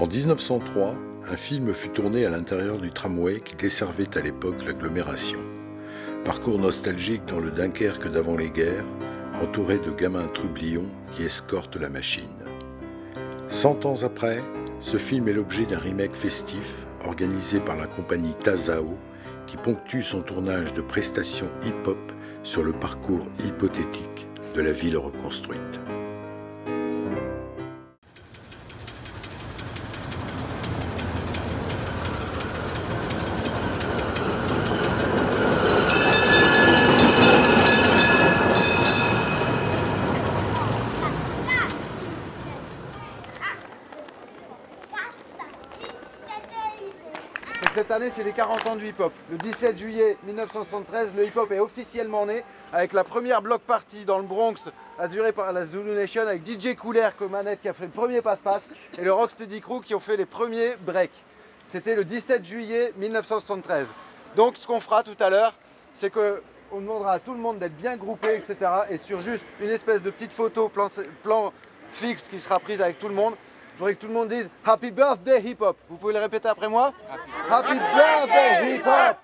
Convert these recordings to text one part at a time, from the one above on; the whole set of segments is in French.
En 1903, un film fut tourné à l'intérieur du tramway qui desservait à l'époque l'agglomération. Parcours nostalgique dans le Dunkerque d'avant les guerres, entouré de gamins trublions qui escortent la machine. 100 ans après, ce film est l'objet d'un remake festif organisé par la compagnie Tazao qui ponctue son tournage de prestations hip-hop sur le parcours hypothétique de la ville reconstruite. Cette année, c'est les 40 ans du hip-hop. Le 17 juillet 1973, le hip-hop est officiellement né avec la première block party dans le Bronx, assurée par la Zulu Nation, avec DJ Cooler comme manette qui a fait le premier passe-passe et le Rocksteady Crew qui ont fait les premiers breaks. C'était le 17 juillet 1973. Donc ce qu'on fera tout à l'heure, c'est qu'on demandera à tout le monde d'être bien groupé, etc. Et sur juste une espèce de petite photo plan fixe qui sera prise avec tout le monde, je voudrais que tout le monde dise Happy Birthday Hip Hop. Vous pouvez le répéter après moi? Happy Birthday Hip Hop.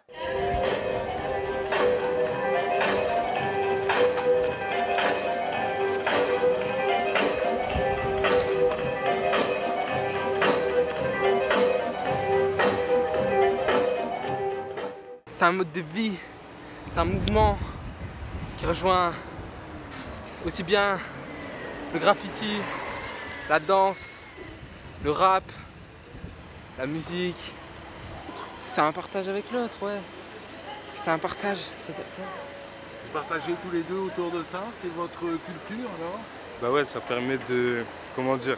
C'est un mode de vie, c'est un mouvement qui rejoint aussi bien le graffiti, la danse, le rap, la musique. C'est un partage avec l'autre, ouais. C'est un partage. Vous partagez tous les deux autour de ça? C'est votre culture alors? Bah ouais, ça permet de, comment dire,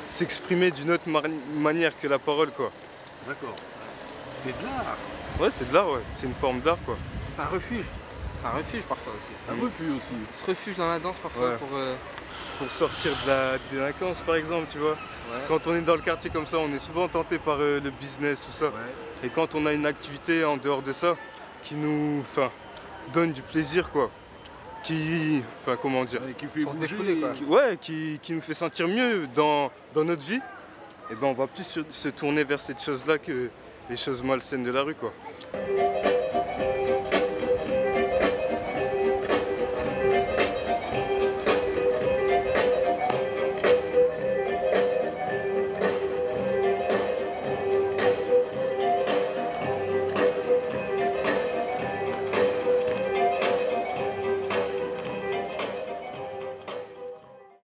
s'exprimer d'une autre manière que la parole, quoi. D'accord. C'est de l'art. Ouais, c'est de l'art, ouais. C'est une forme d'art, quoi. C'est un refuge. C'est un refuge parfois aussi. Un refuge aussi. On se refuge dans la danse parfois Ouais. Pour sortir de la délinquance, par exemple, tu vois. Ouais. Quand on est dans le quartier comme ça, on est souvent tenté par le business, tout ça. Ouais. Et quand on a une activité en dehors de ça, qui nous donne du plaisir, quoi. Comment dire, Ouais, qui fait Pour se bouger. défouler, quoi. qui nous fait sentir mieux dans notre vie, et ben on va plus se tourner vers cette chose-là que les choses malsaines de la rue, quoi.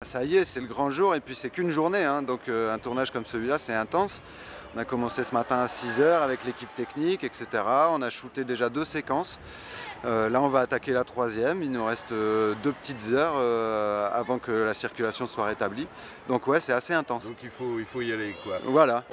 Ça y est, c'est le grand jour et puis c'est qu'une journée, hein, donc un tournage comme celui-là, c'est intense. On a commencé ce matin à 6 h avec l'équipe technique, etc. On a shooté déjà 2 séquences. Là, on va attaquer la 3e. Il nous reste 2 petites heures avant que la circulation soit rétablie. Donc ouais, c'est assez intense. Donc il faut y aller, quoi. Voilà.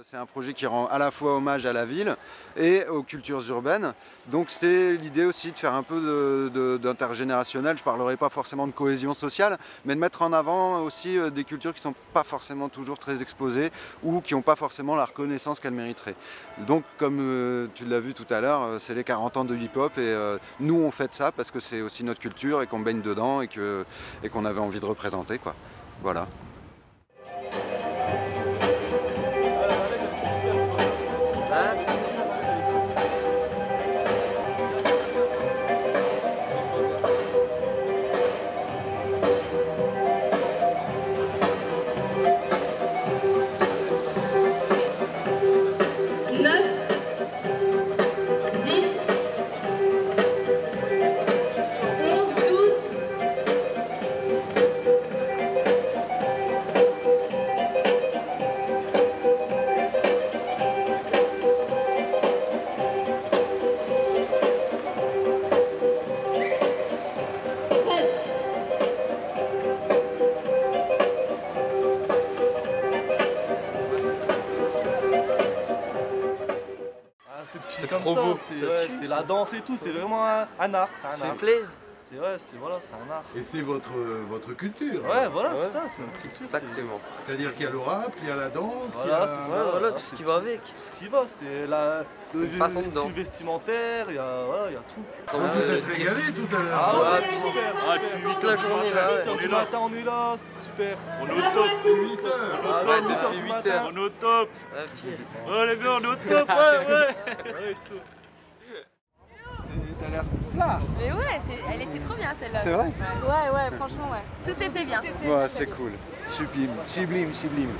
C'est un projet qui rend à la fois hommage à la ville et aux cultures urbaines. Donc c'est l'idée aussi de faire un peu d'intergénérationnel. Je ne parlerai pas forcément de cohésion sociale, mais de mettre en avant aussi des cultures qui ne sont pas forcément toujours très exposées ou qui n'ont pas forcément la reconnaissance qu'elles mériteraient. Donc comme tu l'as vu tout à l'heure, c'est les 40 ans de hip-hop et nous on fait ça parce que c'est aussi notre culture et qu'on baigne dedans et qu'on avait envie de représenter, quoi. Voilà. c'est comme trop ça, beau, c'est la danse et tout, c'est vraiment un art, c'est un Ça art. me plaise. C'est voilà, c'est un art. Et c'est votre culture. Ouais, voilà, c'est ça, c'est notre culture. Exactement. C'est-à-dire qu'il y a le rap, il y a la danse, Voilà, il y a... c'est ça, Voilà, tout ce qui va avec. Tout ce qui va, c'est le façon de style danse. vestimentaire, il y a tout. Vous vous êtes régalé tout à l'heure. Ah ouais, ouais, super. toute la journée là. 8h du matin, on est là, c'est super. On est au top. Depuis 8 heures. Ah ouais, depuis 8h du 8 matin, heures. on est au top. Ouais, pire. Ouais les gars, on est au top, ouais. T'as l'air là. Mais ouais, elle était trop bien celle-là. C'est vrai? Ouais, franchement, ouais. Tout était bien. Ouais, c'est cool. Sublime, sublime, sublime.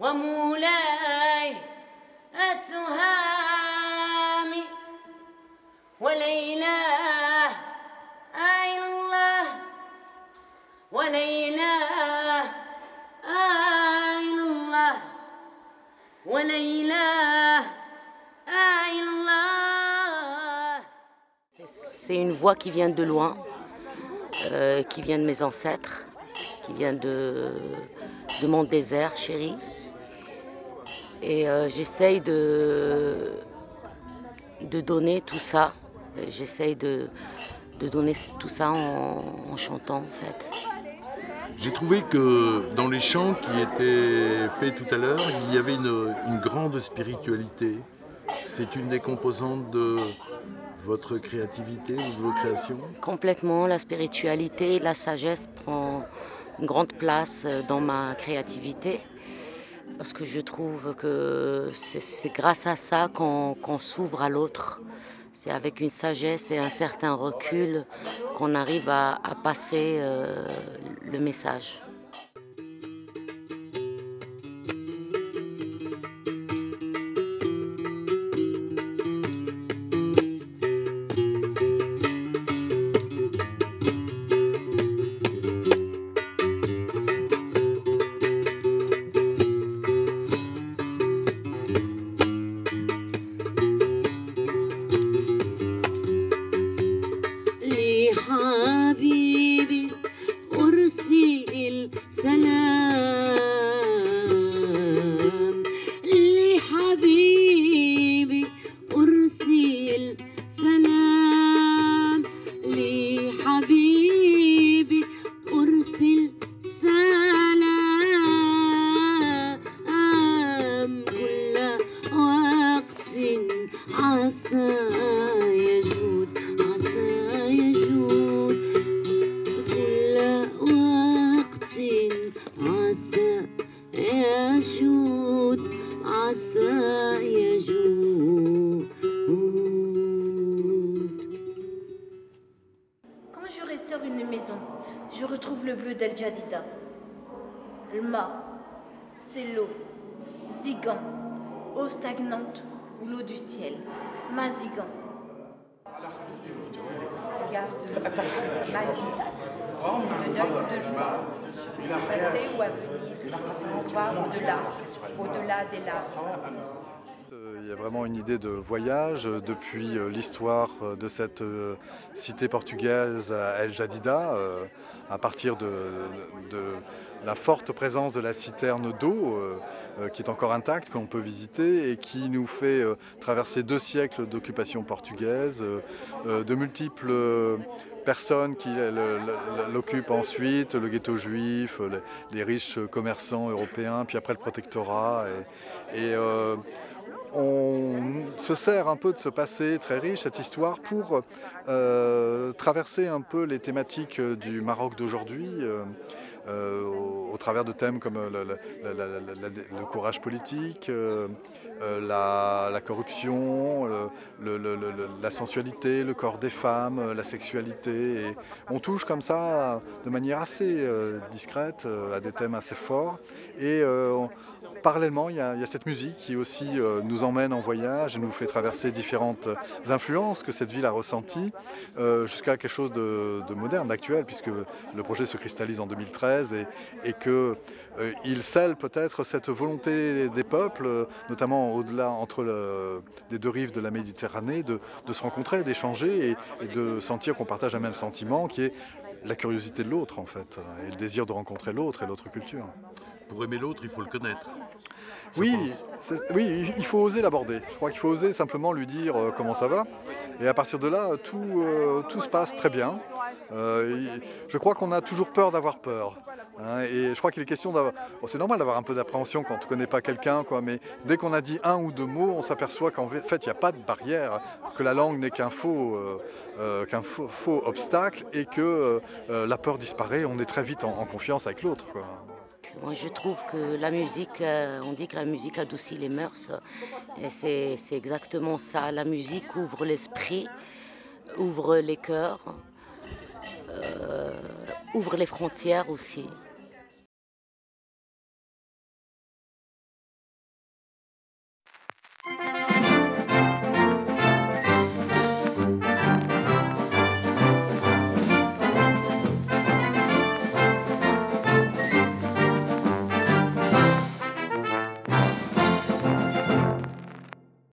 ومولاي التهام ولا إله إلا الله ولا إله إلا الله ولا إله إلا الله. C'est une voix qui vient de loin, qui vient de mes ancêtres, qui vient de mon désert chéri. Et j'essaye de donner tout ça. J'essaye de donner tout ça en chantant en fait. J'ai trouvé que dans les chants qui étaient faits tout à l'heure, il y avait une grande spiritualité. C'est une des composantes de votre créativité ou de vos créations? Complètement, la spiritualité, la sagesse prend une grande place dans ma créativité. Parce que je trouve que c'est grâce à ça qu'on s'ouvre à l'autre. C'est avec une sagesse et un certain recul qu'on arrive à passer le message. حبيبي أرسل سلام لحبيبي أرسل سلام لحبيبي أرسل سلام كل وقت عسى يجود عسى يجود كل وقت عسى يجود عسى يجود. Quand je restaure une maison, je retrouve le bleu d'El Jadida. Le mât, c'est l'eau. Zigan, eau stagnante ou l'eau du ciel. Mazigan. Regarde, ma vie, de 9 de juin, passé ou à venir, on voit au-delà des larmes. Il y y a vraiment une idée de voyage depuis l'histoire de cette cité portugaise à El Jadida, à partir de la forte présence de la citerne d'eau qui est encore intacte, qu'on peut visiter et qui nous fait traverser 2 siècles d'occupation portugaise, de multiples personnes qui l'occupent ensuite, le ghetto juif, les riches commerçants européens, puis après le protectorat. On se sert un peu de ce passé très riche, cette histoire, pour traverser un peu les thématiques du Maroc d'aujourd'hui, au travers de thèmes comme le courage politique, la corruption, la sensualité, le corps des femmes, la sexualité. Et on touche comme ça de manière assez discrète à des thèmes assez forts. Et parallèlement, il y a cette musique qui aussi nous emmène en voyage et nous fait traverser différentes influences que cette ville a ressenties jusqu'à quelque chose de moderne, d'actuel, puisque le projet se cristallise en 2013 et qu'il scelle peut-être cette volonté des peuples, notamment au-delà entre les 2 rives de la Méditerranée, de se rencontrer, d'échanger et de sentir qu'on partage un même sentiment qui est la curiosité de l'autre en fait, et le désir de rencontrer l'autre et l'autre culture. Pour aimer l'autre, il faut le connaître. Oui, il faut oser l'aborder. Je crois qu'il faut oser simplement lui dire comment ça va. Et à partir de là, tout se passe très bien. Je crois qu'on a toujours peur d'avoir peur. Et je crois qu'il est question d'avoir... Bon, c'est normal d'avoir un peu d'appréhension quand on ne connaît pas quelqu'un, mais dès qu'on a dit 1 ou 2 mots, on s'aperçoit qu'en fait, il n'y a pas de barrière, que la langue n'est qu'un faux obstacle et que la peur disparaît. On est très vite en confiance avec l'autre. Moi, je trouve que la musique, on dit que la musique adoucit les mœurs, et c'est exactement ça. La musique ouvre l'esprit, ouvre les cœurs, ouvre les frontières aussi.